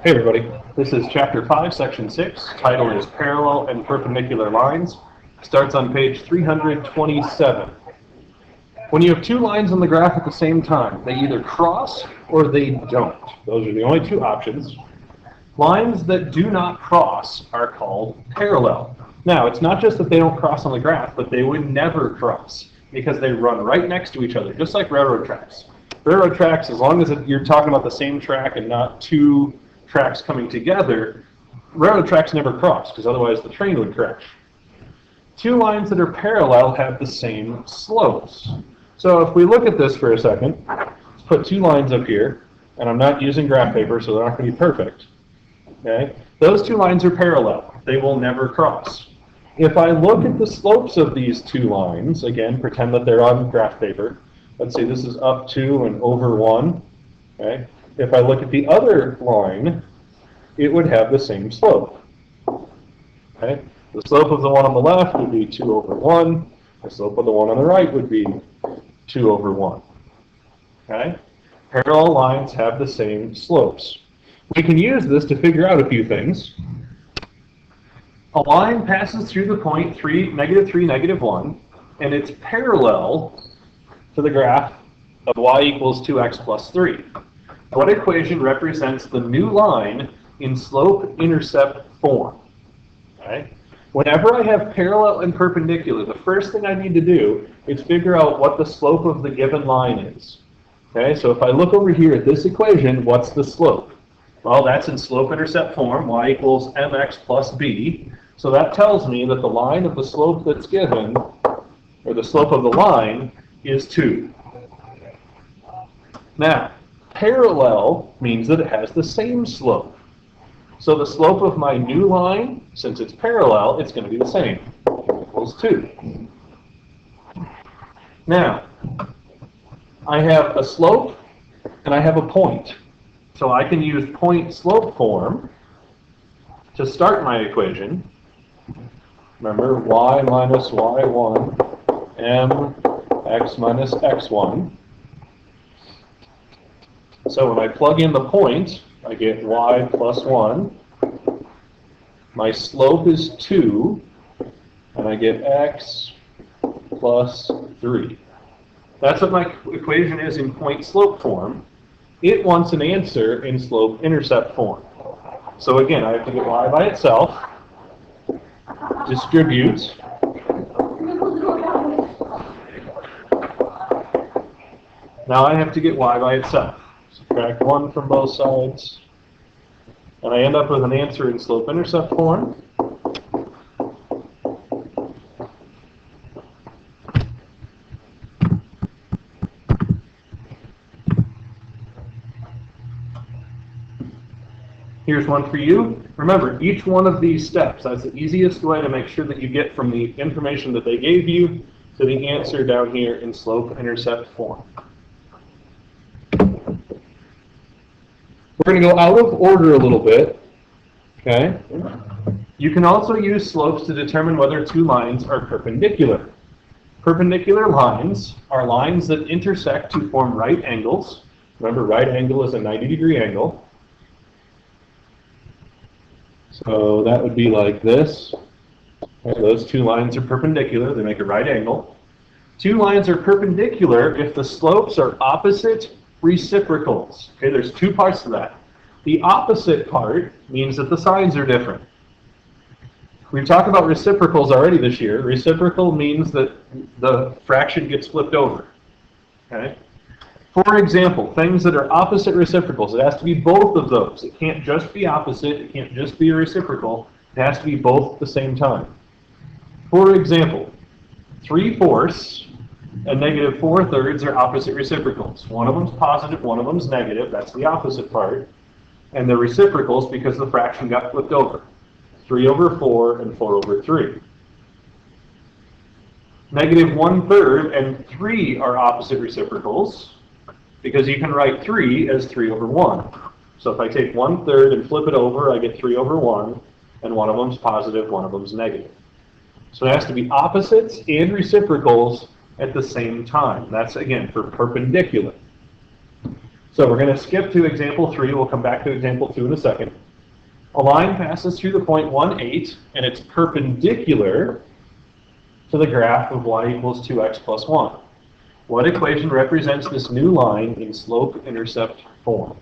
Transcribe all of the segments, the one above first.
Hey everybody, this is Chapter 5, Section 6. Title is Parallel and Perpendicular Lines. Starts on page 327. When you have two lines on the graph at the same time, they either cross or they don't. Those are the only two options. Lines that do not cross are called parallel. Now, it's not just that they don't cross on the graph, but they would never cross because they run right next to each other, just like railroad tracks. Railroad tracks, as long as you're talking about the same track and not two tracks coming together, railroad tracks never cross because otherwise the train would crash. Two lines that are parallel have the same slopes. So if we look at this for a second, let's put two lines up here, and I'm not using graph paper, so they're not going to be perfect. Okay? Those two lines are parallel. They will never cross. If I look at the slopes of these two lines, again, pretend that they're on graph paper. Let's say this is up 2 and over 1. Okay? If I look at the other line, it would have the same slope. Okay? The slope of the one on the left would be 2 over 1. The slope of the one on the right would be 2 over 1. Okay? Parallel lines have the same slopes. We can use this to figure out a few things. A line passes through the point 3, -3, -1, and it's parallel to the graph of y equals 2x plus 3. What equation represents the new line in slope-intercept form? Okay? Whenever I have parallel and perpendicular, the first thing I need to do is figure out what the slope of the given line is. Okay, so if I look over here at this equation, what's the slope? Well, that's in slope-intercept form, y equals mx plus b. So that tells me that the line of the slope that's given, or the slope of the line, is 2. Now, parallel means that it has the same slope. So the slope of my new line, since it's parallel, it's going to be the same, equals 2. Now, I have a slope and I have a point. So I can use point-slope form to start my equation. Remember, y minus y1, mx minus x1. So when I plug in the point, I get y plus 1. My slope is 2, and I get x plus 3. That's what my equation is in point-slope form. It wants an answer in slope-intercept form. So again, I have to get y by itself, distribute, now I have to get y by itself. Subtract 1 from both sides, and I end up with an answer in slope-intercept form. Here's one for you. Remember, each one of these steps, that's the easiest way to make sure that you get from the information that they gave you to the answer down here in slope-intercept form. We're going to go out of order a little bit. Okay? You can also use slopes to determine whether two lines are perpendicular. Perpendicular lines are lines that intersect to form right angles. Remember, right angle is a 90-degree angle. So that would be like this. Okay, those two lines are perpendicular. They make a right angle. Two lines are perpendicular if the slopes are opposite reciprocals. Okay, there's two parts to that. The opposite part means that the signs are different. We've talked about reciprocals already this year. Reciprocal means that the fraction gets flipped over. Okay? For example, things that are opposite reciprocals, it has to be both of those. It can't just be opposite, it can't just be a reciprocal, it has to be both at the same time. For example, 3/4 and -4/3 are opposite reciprocals. One of them's positive, one of them's negative, that's the opposite part. And they're reciprocals because the fraction got flipped over. 3/4 and 4/3. -1/3 and 3 are opposite reciprocals because you can write 3 as 3/1. So if I take 1/3 and flip it over, I get 3/1, and one of them's positive, one of them's negative. So it has to be opposites and reciprocals at the same time. That's, again, for perpendicular. So we're going to skip to example 3. We'll come back to example 2 in a second. A line passes through the point 1, 8, and it's perpendicular to the graph of y equals 2x plus 1. What equation represents this new line in slope-intercept form?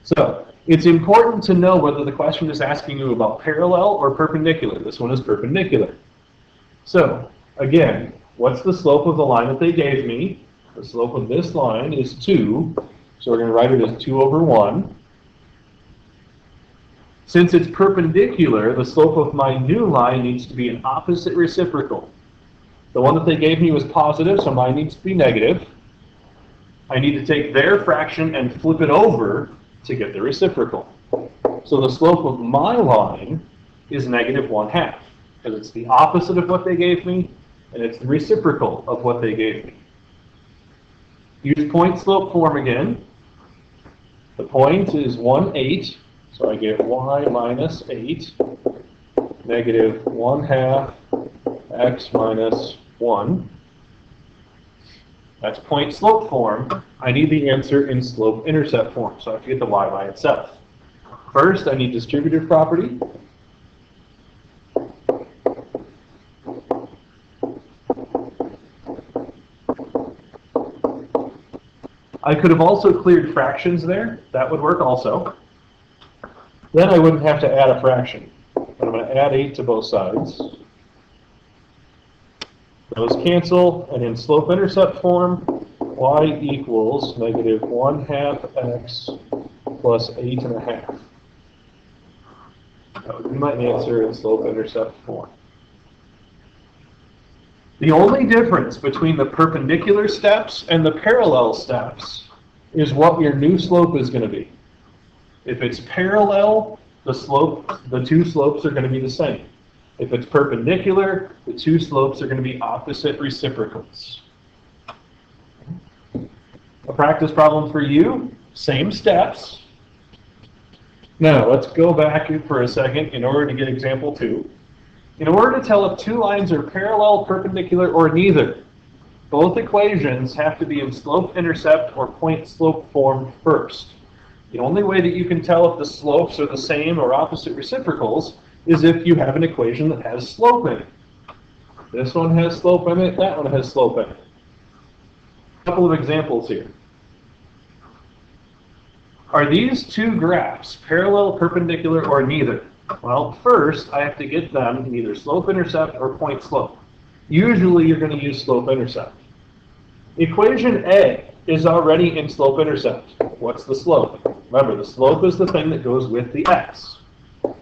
So it's important to know whether the question is asking you about parallel or perpendicular. This one is perpendicular. So again, what's the slope of the line that they gave me? The slope of this line is 2. So we're going to write it as 2 over 1. Since it's perpendicular, the slope of my new line needs to be an opposite reciprocal. The one that they gave me was positive, so mine needs to be negative. I need to take their fraction and flip it over to get the reciprocal. So the slope of my line is negative 1/2, because it's the opposite of what they gave me, and it's the reciprocal of what they gave me. Use point-slope form again. The point is 1/8, so I get y minus 8, negative 1/2 x minus 1. That's point-slope form. I need the answer in slope-intercept form, so I have to get the y by itself. First, I need distributive property. I could have also cleared fractions there. That would work also. Then I wouldn't have to add a fraction. But I'm going to add 8 to both sides. Those cancel, and in slope-intercept form, y equals negative 1/2 x plus 8.5. That would be my answer in slope-intercept form. The only difference between the perpendicular steps and the parallel steps is what your new slope is going to be. If it's parallel, the two slopes are going to be the same. If it's perpendicular, the two slopes are going to be opposite reciprocals. A practice problem for you, same steps. Now, let's go back for a second in order to get example 2. In order to tell if two lines are parallel, perpendicular, or neither, both equations have to be in slope-intercept or point-slope form first. The only way that you can tell if the slopes are the same or opposite reciprocals is if you have an equation that has slope in it. This one has slope in it, that one has slope in it. A couple of examples here. Are these two graphs parallel, perpendicular, or neither? Well, first I have to get them in either slope-intercept or point-slope. Usually you're going to use slope-intercept. Equation A is already in slope-intercept. What's the slope? Remember, the slope is the thing that goes with the x.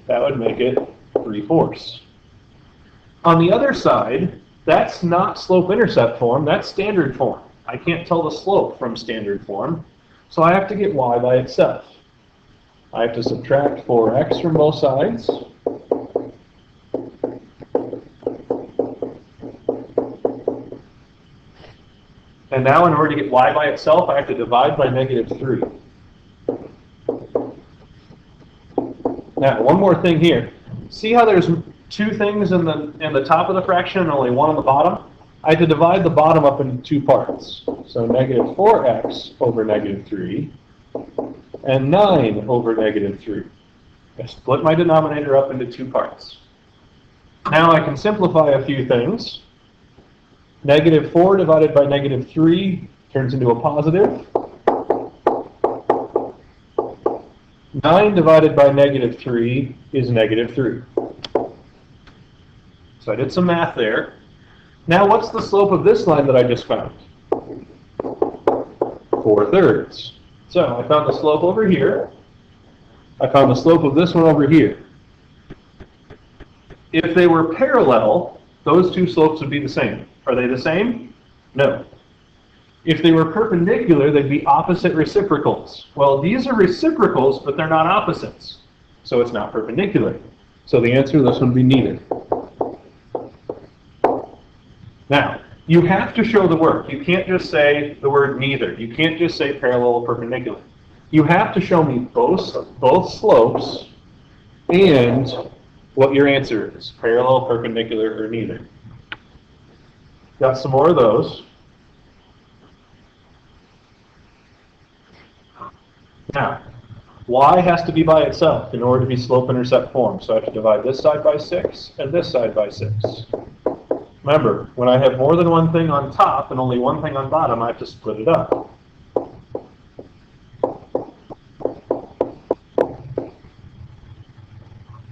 That would make it 3/4. On the other side, that's not slope-intercept form, that's standard form. I can't tell the slope from standard form, so I have to get y by itself. I have to subtract 4x from both sides. And now in order to get y by itself, I have to divide by negative 3. Now, one more thing here. See how there's two things in the top of the fraction and only one on the bottom? I have to divide the bottom up into two parts. So negative 4x over negative 3 and 9 over negative 3. I split my denominator up into two parts. Now I can simplify a few things. Negative 4 divided by negative 3 turns into a positive. 9 divided by negative 3 is negative 3. So I did some math there. Now what's the slope of this line that I just found? 4/3. So I found the slope over here. I found the slope of this one over here. If they were parallel, those two slopes would be the same. Are they the same? No. If they were perpendicular, they'd be opposite reciprocals. Well, these are reciprocals, but they're not opposites. So it's not perpendicular. So the answer to this would be neither. Now, you have to show the work. You can't just say the word neither. You can't just say parallel or perpendicular. You have to show me both slopes and what your answer is, parallel, perpendicular, or neither. Got some more of those. Now, y has to be by itself in order to be slope-intercept form. So I have to divide this side by 6 and this side by 6. Remember, when I have more than one thing on top and only one thing on bottom, I have to split it up.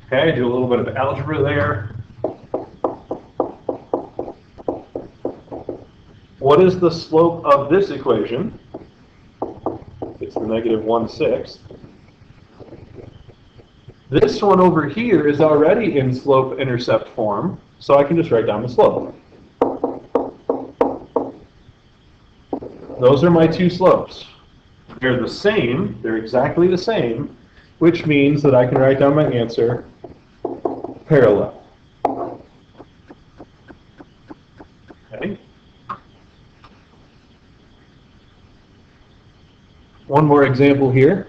Okay, do a little bit of algebra there. What is the slope of this equation? It's the negative 1/6. This one over here is already in slope-intercept form, so I can just write down the slope. Those are my two slopes. They're the same, they're exactly the same, which means that I can write down my answer parallel. Okay. One more example here.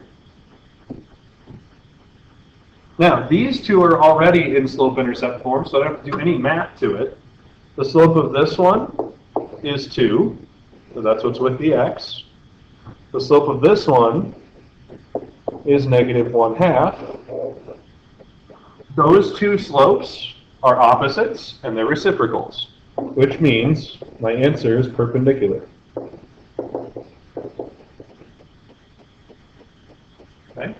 Now, these two are already in slope-intercept form, so I don't have to do any math to it. The slope of this one is 2, so that's what's with the x. The slope of this one is negative 1/2. Those two slopes are opposites, and they're reciprocals, which means my answer is perpendicular. Okay.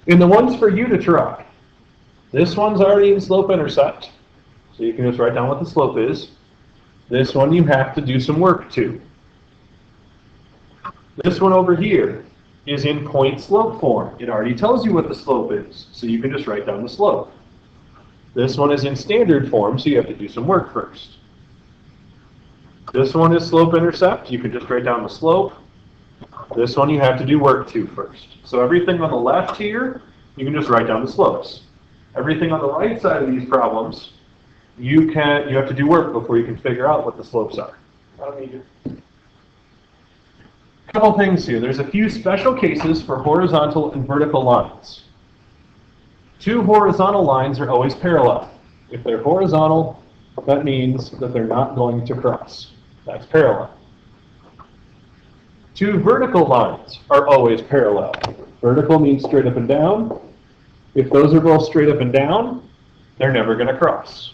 In the ones for you to try, this one's already in slope-intercept, so you can just write down what the slope is. This one you have to do some work to. This one over here is in point-slope form. It already tells you what the slope is, so you can just write down the slope. This one is in standard form, so you have to do some work first. This one is slope-intercept. You can just write down the slope. This one you have to do work to first. So everything on the left here, you can just write down the slopes. Everything on the right side of these problems, you have to do work before you can figure out what the slopes are. A couple things here. There's a few special cases for horizontal and vertical lines. Two horizontal lines are always parallel. If they're horizontal, that means that they're not going to cross. That's parallel. Two vertical lines are always parallel. Vertical means straight up and down. If those are both straight up and down, they're never going to cross.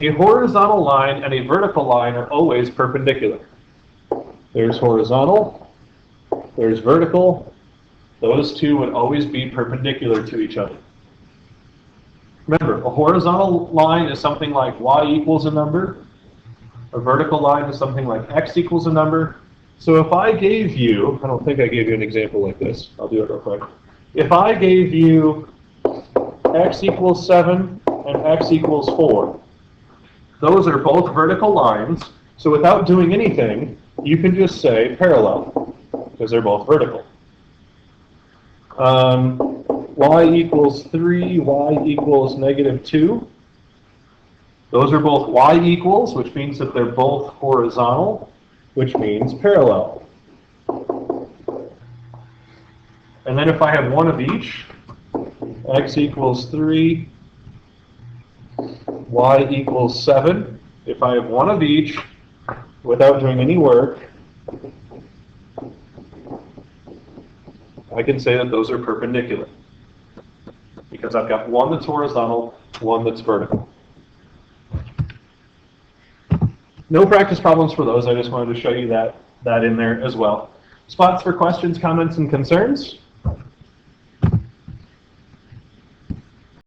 A horizontal line and a vertical line are always perpendicular. There's horizontal, there's vertical. Those two would always be perpendicular to each other. Remember, a horizontal line is something like y equals a number. A vertical line is something like x equals a number. So if I gave you, I don't think I gave you an example like this. I'll do it real quick. If I gave you x equals 7 and x equals 4, those are both vertical lines. So without doing anything, you can just say parallel, because they're both vertical. Y equals 3, y equals negative 2. Those are both y equals, which means that they're both horizontal, which means parallel. And then if I have one of each, x equals 3, y equals 7. If I have one of each, without doing any work, I can say that those are perpendicular, because I've got one that's horizontal, one that's vertical. No practice problems for those. I just wanted to show you that in there as well. Spots for questions, comments, and concerns?